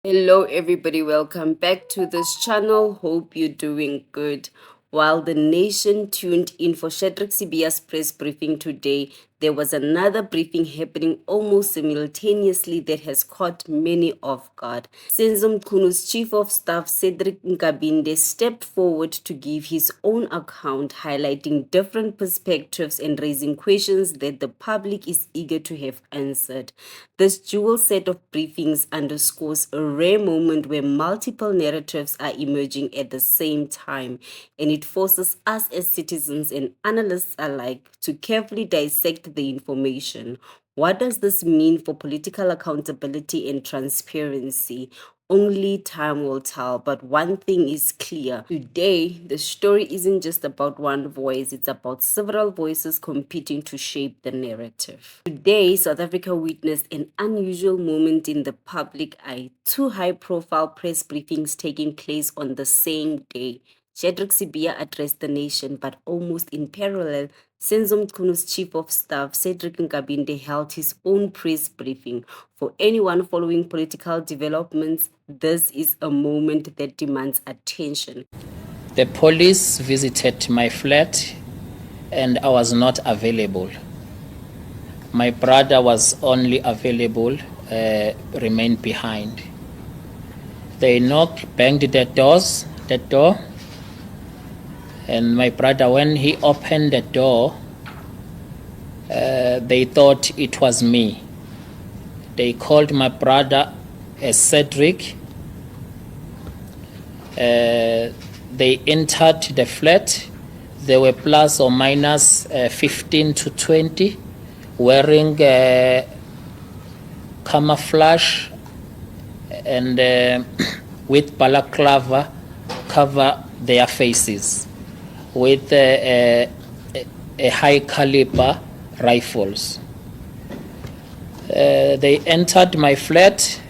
Hello, everybody. Welcome back to this channel. Hope you're doing good. While the nation tuned in for Cedrick Nkabine's press briefing today, there was another briefing happening almost simultaneously that has caught many off guard. Senzo Mchunu's chief of staff, Cedrick Nkabinde, stepped forward to give his own account, highlighting different perspectives and raising questions that the public is eager to have answered. This dual set of briefings underscores a rare moment where multiple narratives are emerging at the same time, and it forces us as citizens and analysts alike to carefully dissect the information. What does this mean for political accountability and transparency? Only time will tell, but one thing is clear. Today, the story isn't just about one voice, it's about several voices competing to shape the narrative. Today, South Africa witnessed an unusual moment in the public eye. Two high-profile press briefings taking place on the same day. Cedrick Nkabinde addressed the nation, but almost in parallel, Senzo Mchunu's chief of staff, Cedrick Nkabinde, held his own press briefing. For anyone following political developments, this is a moment that demands attention. The police visited my flat and I was not available. My brother was only available, remained behind. They knocked, banged the door, and my brother, when he opened the door, they thought it was me. They called my brother as Cedrick. They entered the flat. There were plus or minus 15 to 20 wearing camouflage and with balaclava cover their faces with a high caliber rifles. They entered my flat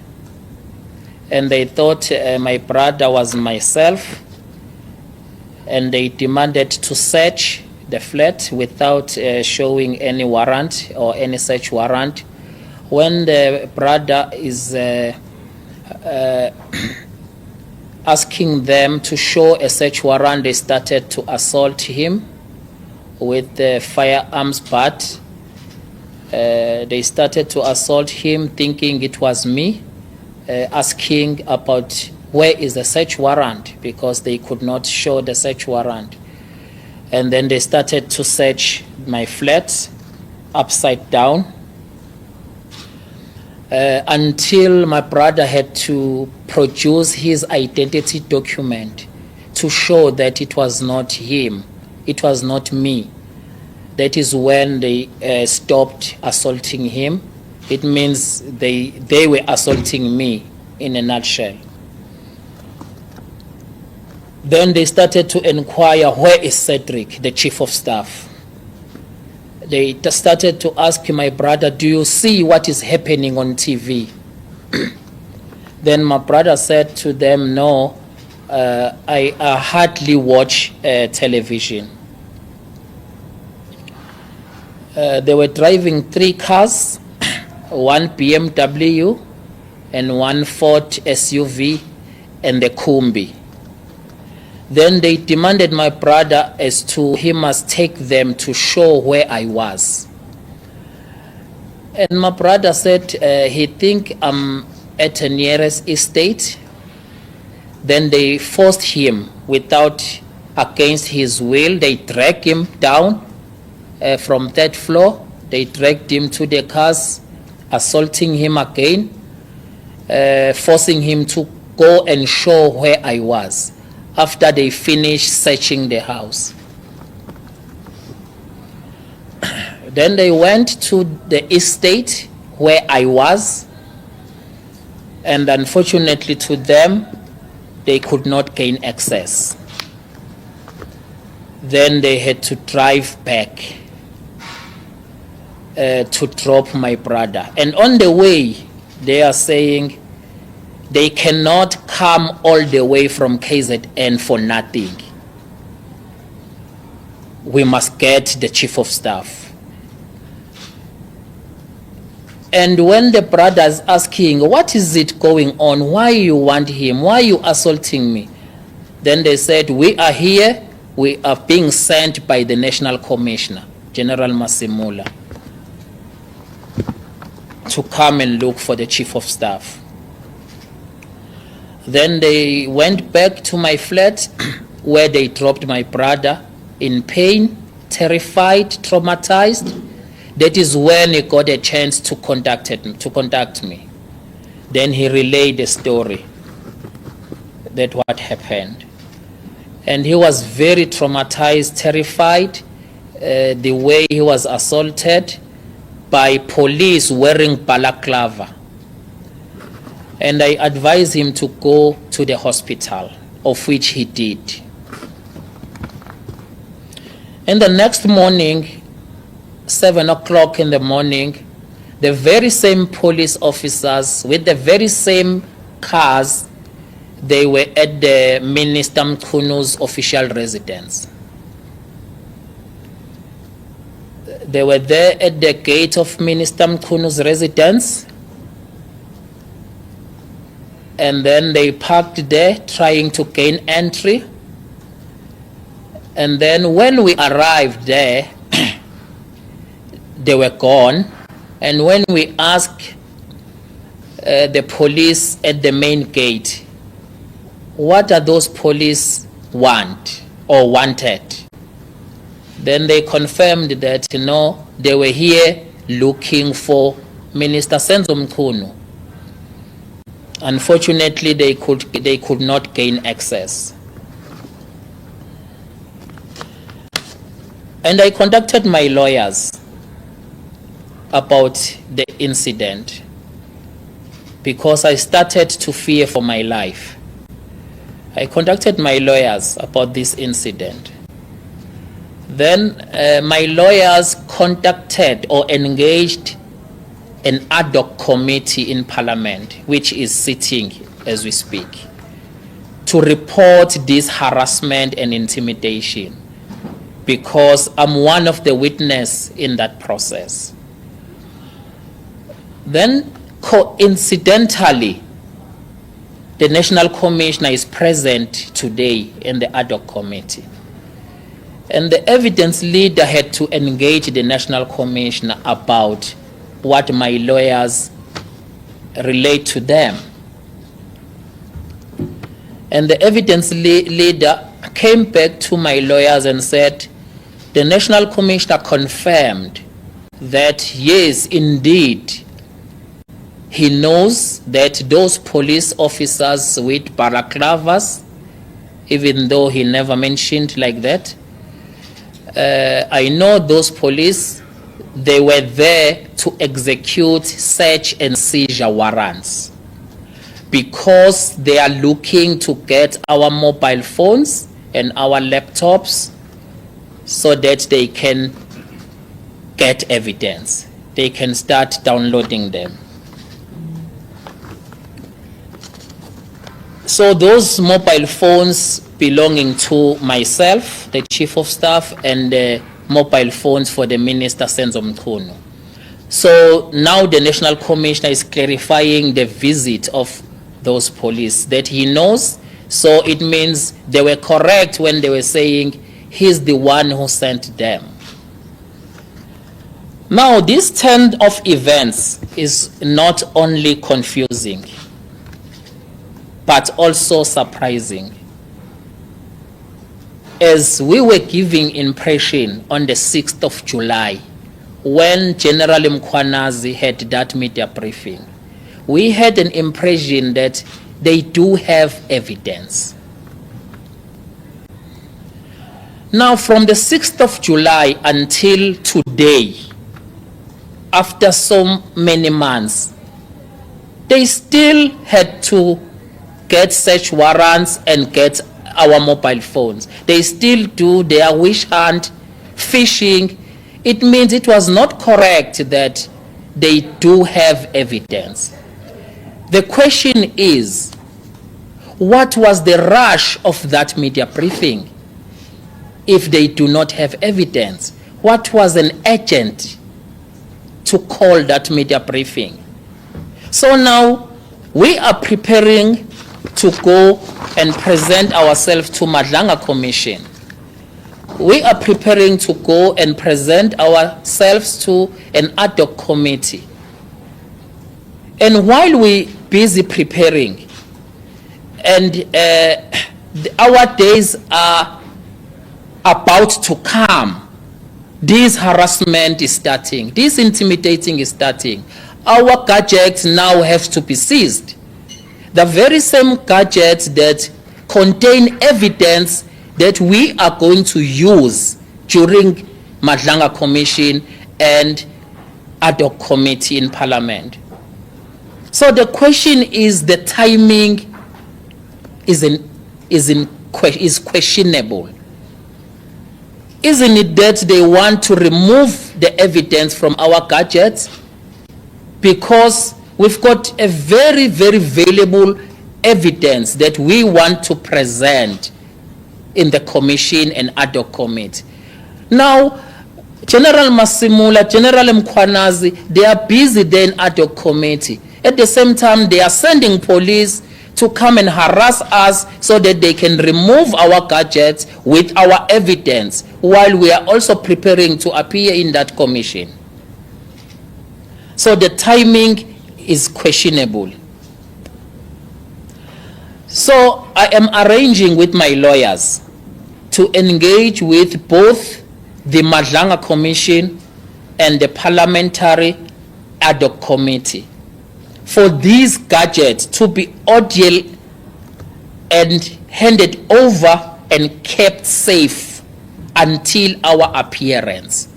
and they thought my brother was myself, and they demanded to search the flat without showing any warrant or any search warrant. When the brother is asking them to show a search warrant, they started to assault him with the firearms butt. They started to assault him thinking it was me, asking about where is the search warrant, because they could not show the search warrant. And then they started to search my flat upside down until my brother had to produce his identity document to show that it was not him, it was not me. That is when they stopped assaulting him. It means they were assaulting me in a nutshell. Then they started to inquire, where is Cedrick, the chief of staff? They started to ask my brother, do you see what is happening on TV? Then my brother said to them, no, I hardly watch television. They were driving 3 cars, one BMW and one Ford SUV and the Kumbi. Then they demanded my brother as to he must take them to show where I was. And my brother said he think I'm at a nearest estate. Then they forced him against his will. They dragged him down from that floor. They dragged him to the cars, assaulting him again, forcing him to go and show where I was after they finished searching the house. Then they went to the estate where I was, and unfortunately to them, they could not gain access. Then they had to drive back to drop my brother. And on the way, they are saying they cannot come all the way from KZN for nothing. We must get the chief of staff. And when the brothers asking, what is it going on? Why you want him? Why you assaulting me? Then they said, we are here. We are being sent by the National Commissioner, General Masemola, to come and look for the Chief of Staff. Then they went back to my flat where they dropped my brother in pain, terrified, traumatized. That is when he got a chance to contact me. Then he relayed the story that what happened. And he was very traumatized, terrified, the way he was assaulted by police wearing balaclava. And I advised him to go to the hospital, of which he did. And the next morning, 7 o'clock in the morning, the very same police officers with the very same cars, they were at the Minister Mchunu's official residence. They were there at the gate of Minister Mchunu's residence, and then they parked there trying to gain entry. And then when we arrived there, they were gone. And when we asked the police at the main gate, what are those police want or wanted? Then they confirmed that, you know, they were here looking for Minister Senzo Mchunu. Unfortunately, they could not gain access. And I contacted my lawyers about the incident because I started to fear for my life. I contacted my lawyers about this incident. Then my lawyers contacted or engaged an ad hoc committee in Parliament, which is sitting as we speak, to report this harassment and intimidation, because I'm one of the witnesses in that process. Then coincidentally, the National Commissioner is present today in the ad hoc committee. And the evidence leader had to engage the National Commissioner about what my lawyers relate to them. And the evidence leader came back to my lawyers and said, the National Commissioner confirmed that yes, indeed, he knows that those police officers with balaclavas, even though he never mentioned like that, I know those police, they were there to execute search and seizure warrants because they are looking to get our mobile phones and our laptops so that they can get evidence. They can start downloading them. So those mobile phones belonging to myself, the Chief of Staff, and the mobile phones for the Minister Senzo Mchunu. So now the National Commissioner is clarifying the visit of those police that he knows. So it means they were correct when they were saying he's the one who sent them. Now this turn of events is not only confusing, but also surprising. As we were giving impression on the 6th of July, when General Mkhwanazi had that media briefing, we had an impression that they do have evidence. Now, from the 6th of July until today, after so many months, they still had to get search warrants and get our mobile phones. They still do their witch hunt, fishing. It means it was not correct that they do have evidence. The question is, what was the rush of that media briefing if they do not have evidence? What was an agent to to call that media briefing. So now we are preparing to go and present ourselves to Madlanga Commission. We are preparing to go and present ourselves to an ad hoc committee. And while we're busy preparing, and our days are about to come, this harassment is starting, this intimidating is starting. Our gadgets now have to be seized. The very same gadgets that contain evidence that we are going to use during Madlanga Commission and ad hoc committee in Parliament. So the question is, the timing is questionable. Isn't it that they want to remove the evidence from our gadgets? Because we've got a very, very valuable evidence that we want to present in the commission and ad hoc committee. Now, General Masemola, General Mchunu, they are busy there in ad hoc committee. At the same time, they are sending police to come and harass us so that they can remove our gadgets with our evidence, while we are also preparing to appear in that commission. So the timing is questionable. So I am arranging with my lawyers to engage with both the Madlanga Commission and the Parliamentary Ad hoc Committee for these gadgets to be ordered and handed over and kept safe until our appearance.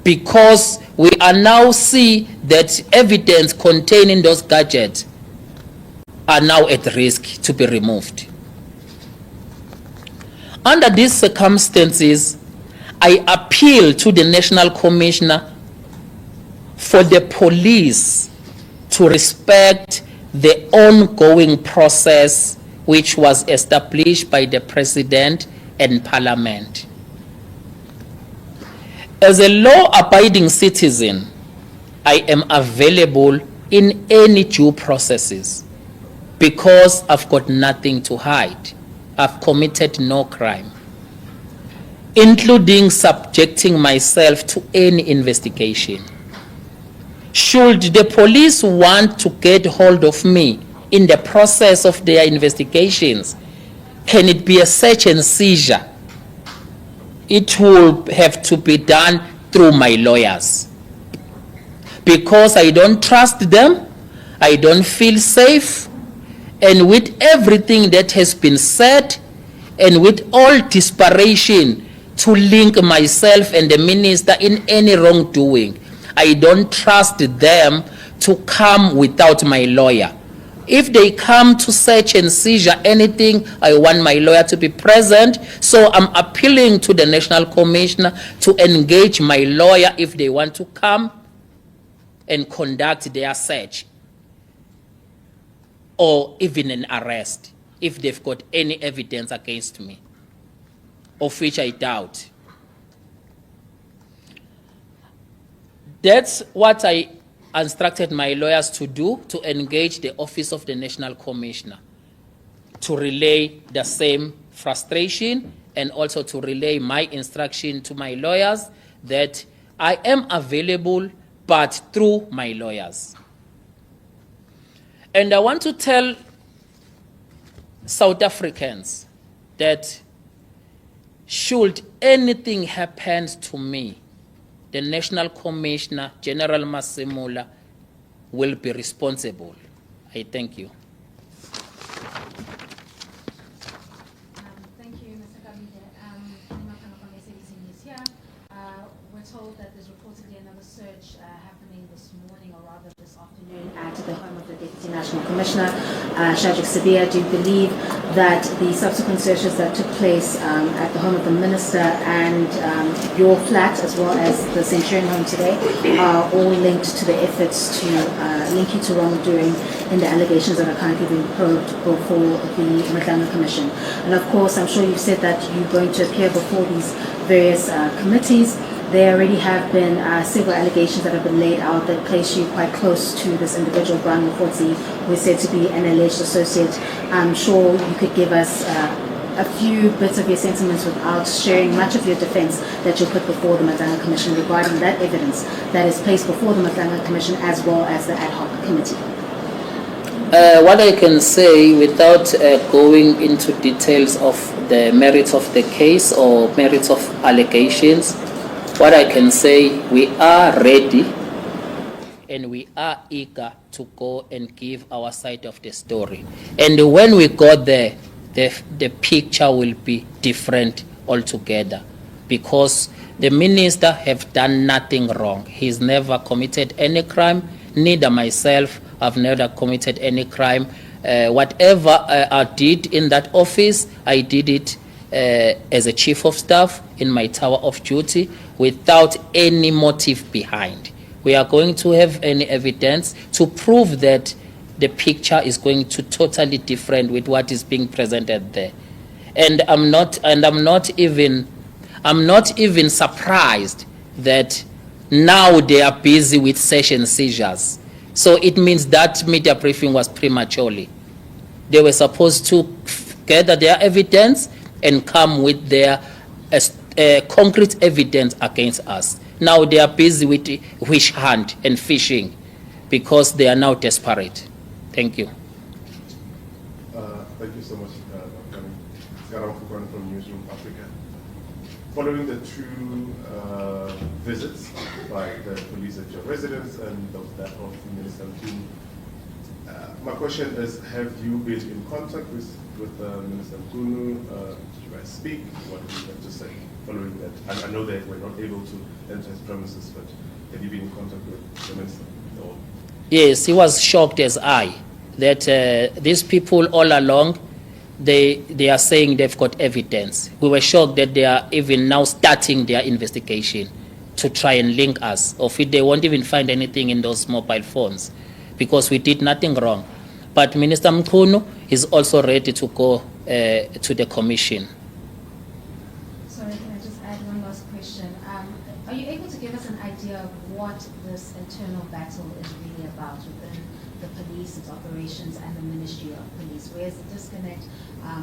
Because we are now see that evidence containing those gadgets are now at risk to be removed. Under these circumstances, I appeal to the National Commissioner for the police to respect the ongoing process which was established by the President and Parliament. As a law-abiding citizen, I am available in any due processes because I've got nothing to hide. I've committed no crime, including subjecting myself to any investigation. Should the police want to get hold of me in the process of their investigations, can it be a search and seizure? It will have to be done through my lawyers. Because I don't trust them, I don't feel safe, and with everything that has been said, and with all desperation to link myself and the minister in any wrongdoing, I don't trust them to come without my lawyer. If they come to search and seizure anything, I want my lawyer to be present. So I'm appealing to the National Commissioner to engage my lawyer if they want to come and conduct their search, or even an arrest if they've got any evidence against me, of which I doubt. That's what I instructed my lawyers to do, to engage the Office of the National Commissioner, to relay the same frustration, and also to relay my instruction to my lawyers that I am available, but through my lawyers. And I want to tell South Africans that should anything happen to me, the National Commissioner, General Masemola, will be responsible. I thank you. Thank you, Mr. Nkabinde. We're told that there's reportedly another search happening this morning, or rather this afternoon, at the home of the Deputy National Commissioner, Cedrick Nkabinde. Do you believe that the subsequent searches that took place at the home of the Minister and your flat, as well as the Centurion home today, are all linked to the efforts to link you to wrongdoing in the allegations that are currently being probed before the Madlanga Commission? And of course, I'm sure you've said that you're going to appear before these various committees, there already have been several allegations that have been laid out that place you quite close to this individual, Brian Mkhotsi, who is said to be an alleged associate. I'm sure you could give us a few bits of your sentiments without sharing much of your defense that you'll put before the Madanga Commission regarding that evidence that is placed before the Madanga Commission as well as the ad hoc committee. What I can say without going into details of the merits of the case or merits of allegations, what I can say, we are ready and we are eager to go and give our side of the story. And when we go there, the picture will be different altogether, because the minister have done nothing wrong. He's never committed any crime, neither myself. I've never committed any crime. Whatever I did in that office, I did it as a chief of staff in my tower of duty without any motive behind. We are going to have any evidence to prove that the picture is going to totally different with what is being presented there. And I'm not even surprised that now they are busy with session seizures. So it means that media briefing was prematurely. They were supposed to gather their evidence and come with their concrete evidence against us. Now they are busy with witch hunt and fishing because they are now desperate. Thank you. Thank you so much for coming from Newsroom Africa. Following the two visits by the police at your residence and that of Minister Mchunu, my question is, have you been in contact with Minister Mchunu? Did you guys speak? What did you have to say following that? I know that we're not able to enter his premises, but have you been in contact with the minister? Or? Yes, he was shocked as I, that these people all along, they are saying they've got evidence. We were shocked that they are even now starting their investigation to try and link us. Of it, they won't even find anything in those mobile phones because we did nothing wrong. But Minister Mchunu is also ready to go to the commission. Sorry, can I just add one last question? Are you able to give us an idea of what this internal battle is really about within the police, its operations, and the Ministry of Police? Where's the disconnect?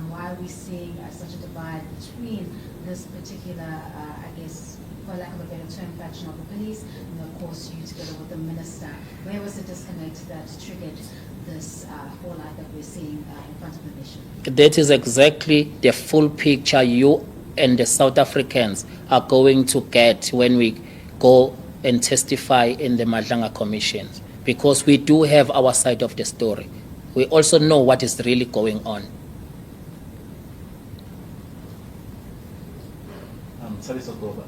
Why are we seeing such a divide between this particular, I guess, for lack of a better term, faction of the police, and of course you together with the minister? Where was the disconnect that triggered this fallout that we're seeing in front of the nation? That is exactly the full picture you and the South Africans are going to get when we go and testify in the Madanga Commission, because we do have our side of the story. We also know what is really going on. Salisogoba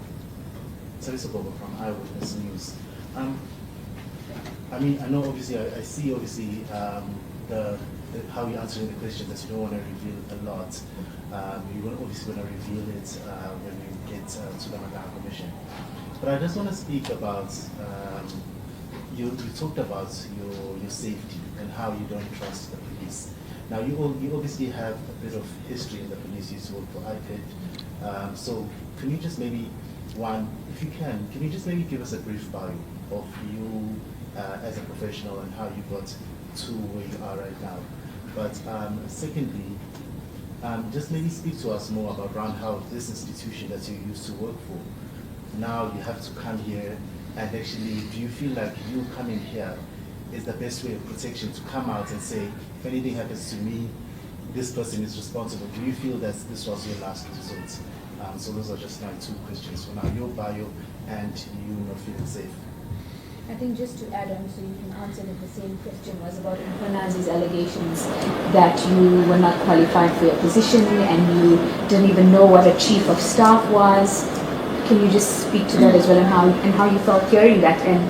from Eyewitness News. I mean, I know obviously, I see obviously how you're answering the question, that you don't want to reveal a lot. You're obviously going to reveal it when we get to the Madanga Commission. But I just want to speak about, you talked about your safety and how you don't trust the police. Now, you obviously have a bit of history in the police. You used to work for IPID. So can you just maybe, if you can you just maybe give us a brief bio of you as a professional and how you got to where you are right now? But secondly, just maybe speak to us more around how this institution that you used to work for, now you have to come here, and actually, do you feel like you coming here is the best way of protection, to come out and say, if anything happens to me, this person is responsible? Do you feel that this was your last resort? So those are just my two questions for now, your bio and you not feeling safe. I think just to add on, so you can answer that the same question was about Mkhwanazi's allegations that you were not qualified for your position and you didn't even know what a chief of staff was. Can you just speak to that as well, and how you felt hearing that and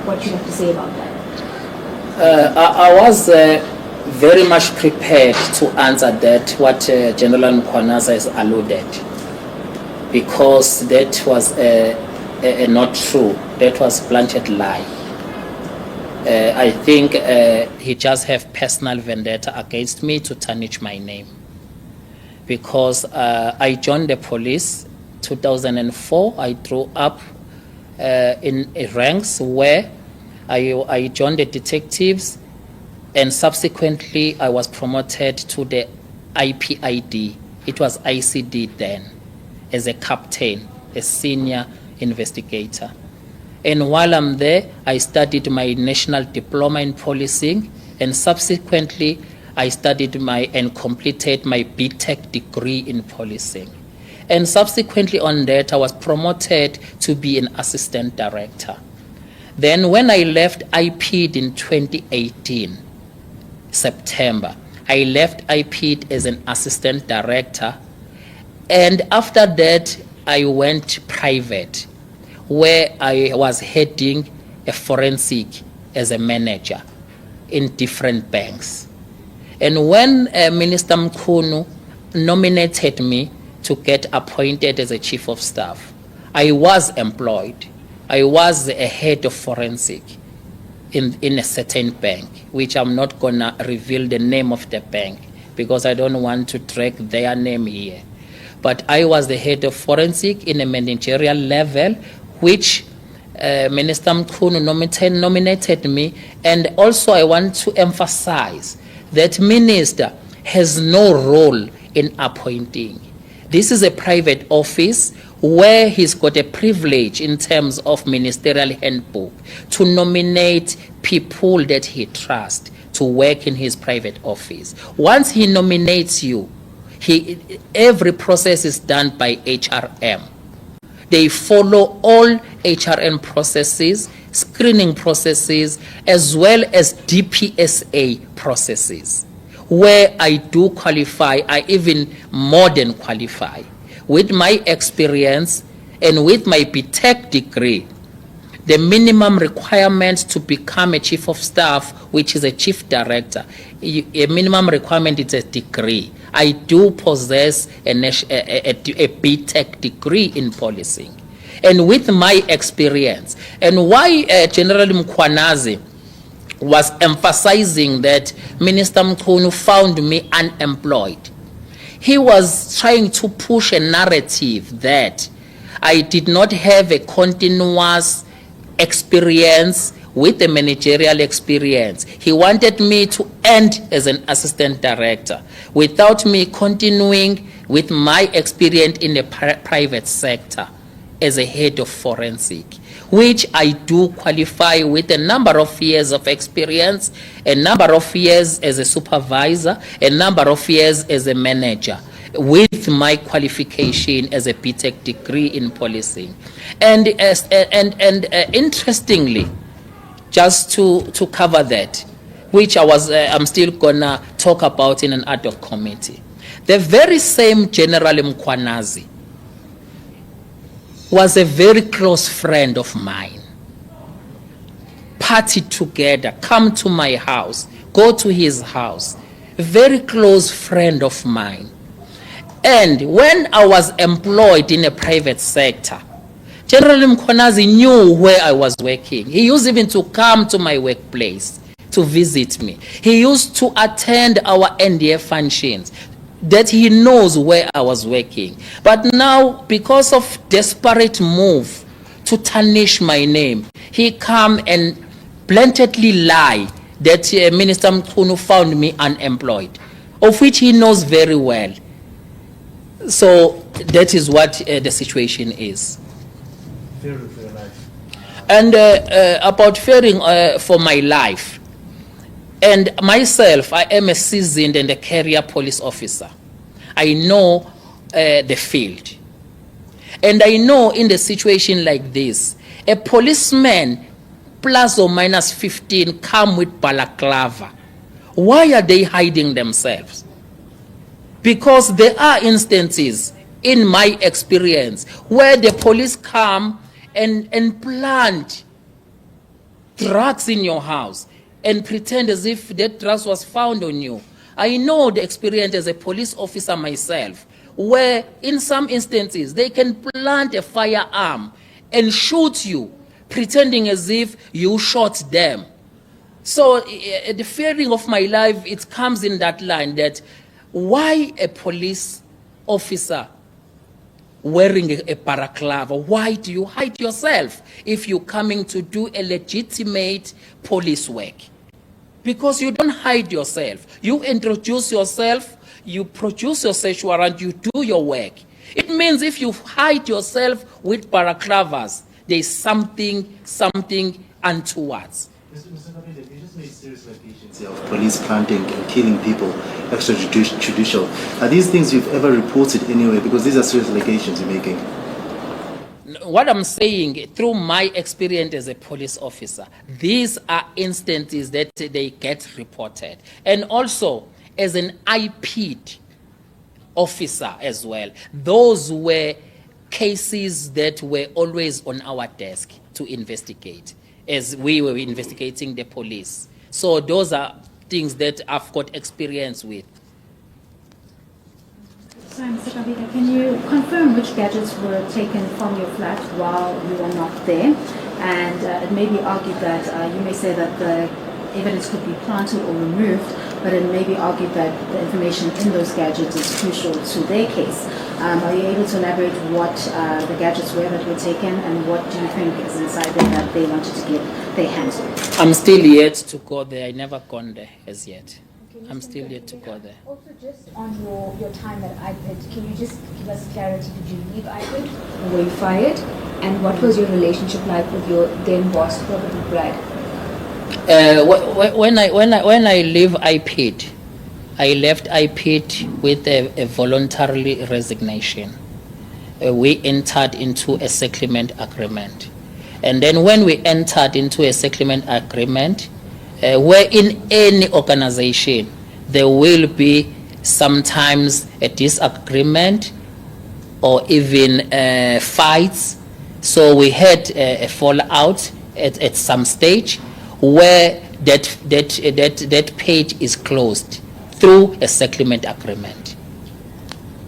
what you have to say about that? I was very much prepared to answer that, what General Mkhwanazi has alluded, because that was not true. That was blatant lie. I think he just have personal vendetta against me to tarnish my name, because I joined the police 2004. I grew up in ranks where I joined the detectives, and subsequently I was promoted to the IPID. It was ICD then, as a captain, a senior investigator. And while I'm there, I studied my national diploma in policing, and subsequently I studied and completed my BTech degree in policing. And subsequently on that, I was promoted to be an assistant director. Then when I left IPID in 2018, September, I left IPID as an assistant director. And after that, I went private, where I was heading a forensic as a manager in different banks. And when Minister Mchunu nominated me to get appointed as a chief of staff, I was employed. I was a head of forensic in a certain bank, which I'm not going to reveal the name of the bank because I don't want to drag their name here. But I was the head of forensic in a managerial level, which Minister Mchunu nominated me. And also I want to emphasize that minister has no role in appointing. This is a private office where he's got a privilege in terms of ministerial handbook to nominate people that he trusts to work in his private office. Once he nominates you, every process is done by HRM. They follow all HRM processes, screening processes, as well as DPSA processes. Where I do qualify, I even more than qualify. With my experience and with my BTech degree, the minimum requirement to become a chief of staff, which is a chief director, a minimum requirement is a degree. I do possess a BTech degree in policing. And with my experience, and why General Mkhwanazi was emphasizing that Minister Mchunu found me unemployed, he was trying to push a narrative that I did not have a continuous experience with the managerial experience. He wanted me to end as an assistant director without me continuing with my experience in the private sector as a head of forensic, which I do qualify with a number of years of experience, a number of years as a supervisor, a number of years as a manager, with my qualification as a BTech degree in policing. And interestingly, just to cover that, which I'm still gonna talk about in an ad hoc committee, the very same General Mkhwanazi was a very close friend of mine. Party together, come to my house, go to his house. A very close friend of mine. And when I was employed in a private sector, General Mkhwanazi knew where I was working. He used even to come to my workplace to visit me. He used to attend our NDA functions, that he knows where I was working. But now, because of desperate move to tarnish my name, he come and blatantly lie that Minister Mchunu found me unemployed, of which he knows very well. So that is what the situation is. Fearing for your life. And about fearing for my life, and myself, I am a seasoned and a career police officer. I know the field. And I know in the situation like this, a policeman plus or minus 15 come with balaclava. Why are they hiding themselves? Because there are instances in my experience where the police come and plant drugs in your house and pretend as if that drugs was found on you. I know the experience as a police officer myself, where in some instances they can plant a firearm and shoot you, pretending as if you shot them. So the fearing of my life, it comes in that line that why a police officer wearing a balaclava. Why do you hide yourself if you're coming to do a legitimate police work? Because you don't hide yourself. You introduce yourself, you produce your search warrant, you do your work. It means if you hide yourself with balaclavas, there's something untowards. Mr. Nkabinde, you just made serious allegations of police planting and killing people, extrajudicial. Are these things you've ever reported anyway? Because these are serious allegations you're making. What I'm saying, through my experience as a police officer, these are instances that they get reported. And also, as an IP'd officer as well, those were cases that were always on our desk to investigate as we were investigating the police. So those are things that I've got experience with. Sorry, Mr. Nkabinde, can you confirm which gadgets were taken from your flat while you were not there? And it may be argued that you may say that the evidence could be planted or removed, but it may be argued that the information in those gadgets is crucial to their case. Are you able to elaborate what the gadgets were that were taken, and what do you think is inside them that they wanted to get their hands on? I'm still yet to go there. I never gone there as yet. I'm still yet to go there. Also, just on your time at IPID, can you just give us clarity? Did you leave IPID? Were you fired? And what was your relationship like with your then boss, Robert McBride? When I leave IPID, I left IPID with a voluntary resignation. We entered into a settlement agreement. And then when we entered into a settlement agreement, where in any organization, there will be sometimes a disagreement or even fights. So we had a fallout at some stage where that page is closed through a settlement agreement.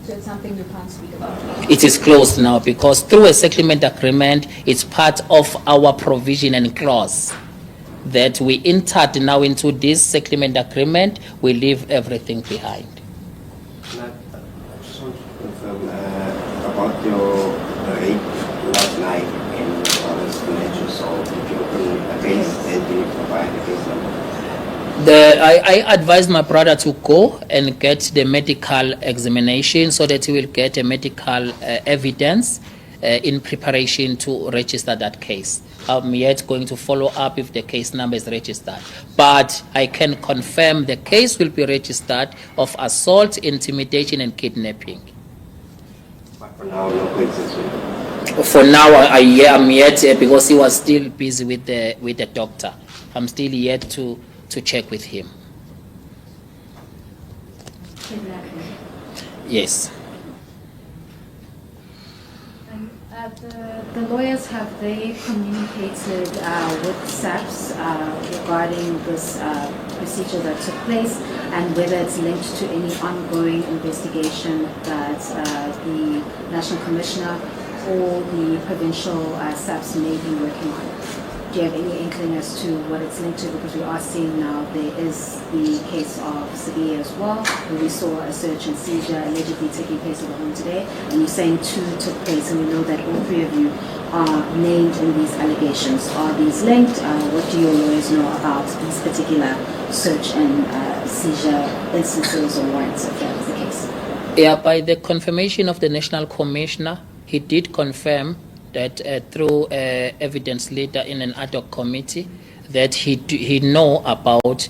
So it's something you can't speak about? It is closed now because through a settlement agreement, it's part of our provision and clause that we entered now into this settlement agreement, we leave everything behind. I just want to confirm about your raid last night in Forest Village. So did you open a case and did you provide the case number? I advised my brother to go and get the medical examination so that he will get a medical evidence in preparation to register that case. I'm yet going to follow up if the case number is registered. But I can confirm the case will be registered of assault, intimidation, and kidnapping. But for now, no cases. For now, I'm yet because he was still busy with the doctor. I'm still yet to check with him. Yes. The lawyers, have they communicated with SAPS regarding this procedure that took place, and whether it's linked to any ongoing investigation that the National Commissioner or the provincial SAPS may be working on? Do you have any inkling as to what it's linked to? Because we are seeing now there is the case of Sibiya as well, where we saw a search and seizure allegedly taking place at the home today, and you're saying 2 took place, and we know that all 3 of you are named in these allegations. Are these linked? What do your lawyers know about these particular search and seizure instances or warrants, if that is the case? Yeah, by the confirmation of the National Commissioner, he did confirm that through evidence leader in an ad hoc committee that he know about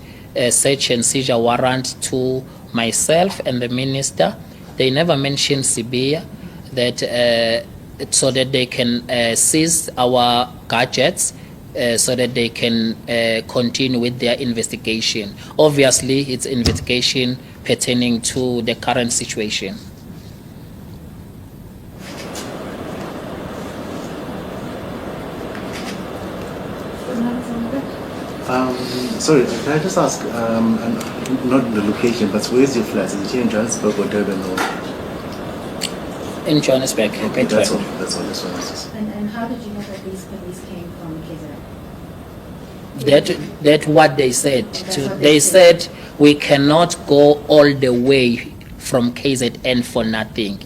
search and seizure warrant to myself and the minister. They never mentioned Sibiya, that so that they can seize our gadgets so that they can continue with their investigation. Obviously, it's investigation pertaining to the current situation. Sorry, can I just ask, not the location, but where's your flat? Is it here in Johannesburg or Durban? Or? In Johannesburg. Okay, that's all. That's all. That's all. And how did you know that these police came from KZN? That's what they said. They said we cannot go all the way from KZN for nothing.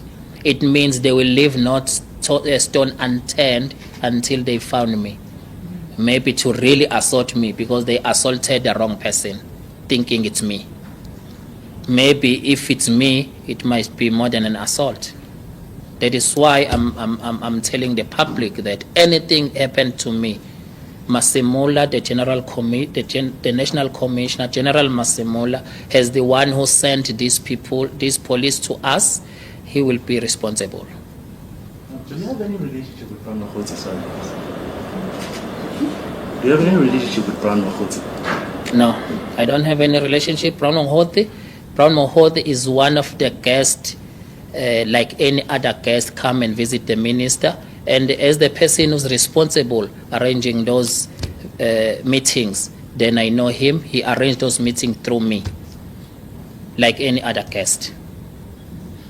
it means they will leave not stone unturned until they found me. Maybe to really assault me because they assaulted the wrong person, thinking it's me. Maybe if it's me, it might be more than an assault. That is why I'm telling the public that anything happened to me, Masemola, the National Commissioner, General Masemola, has the one who sent these people, these police to us. He will be responsible. Do you have any relationship with Brown Mahoti, sorry? Do you have any relationship with Brown Mahoti? No, I don't have any relationship. Brown Mahoti is one of the guests, like any other guest, come and visit the minister. And as the person who's responsible arranging those meetings, then I know him. He arranged those meetings through me, like any other guest.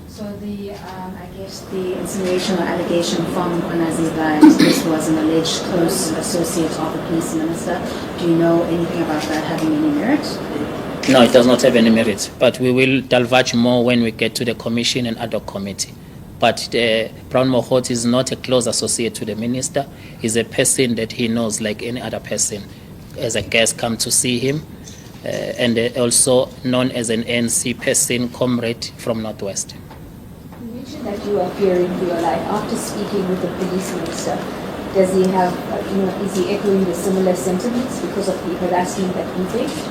So I guess the insinuation or allegation from Mchunu that this was an alleged close associate of the police minister, do you know anything about that having any merit? No, it does not have any merit, but we will divulge more when we get to the commission and ad hoc committee. But Brown Mahoti is not a close associate to the minister. He's a person that he knows like any other person. As a guest come to see him, and also known as an ANC person, comrade from Northwest. You mentioned that you are fearing for your life. After speaking with the police minister, does he have, is he echoing the similar sentiments because of the harassment that he faced?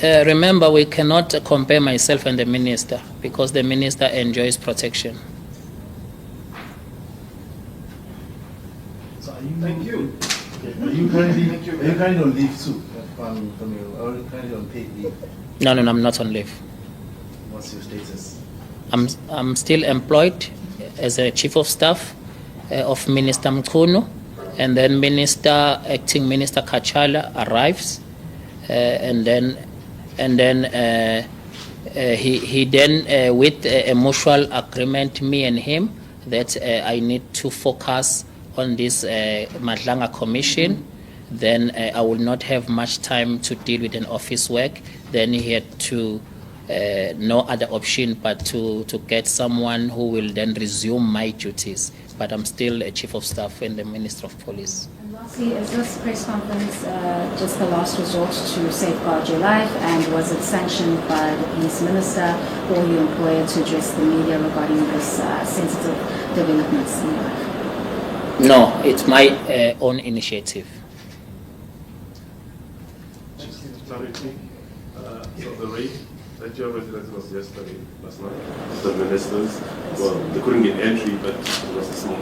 Remember, we cannot compare myself and the minister because the minister enjoys protection. So are you? Thank you. Okay. Are you currently on leave too? From your, or are you currently on paid leave? No, I'm not on leave. What's your status? I'm still employed as a chief of staff of Minister Mchunu, and then acting Minister Kachala arrives, and then he then with a mutual agreement, me and him, that I need to focus on this Madlanga commission. Then I will not have much time to deal with an office work. Then he had to no other option but to get someone who will then resume my duties. But I'm still a chief of staff and the Minister of Police. And lastly, is this press conference just the last resort to safeguard your life, and was it sanctioned by the police minister or your employer to address the media regarding this sensitive developments in your life? No, it's my own initiative. Just clarity. So the raid that your residence was yesterday, last night, the ministers, well, they couldn't get entry, but it was a small.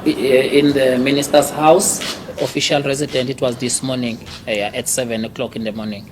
In the minister's house, official resident, it was this morning at 7 o'clock in the morning.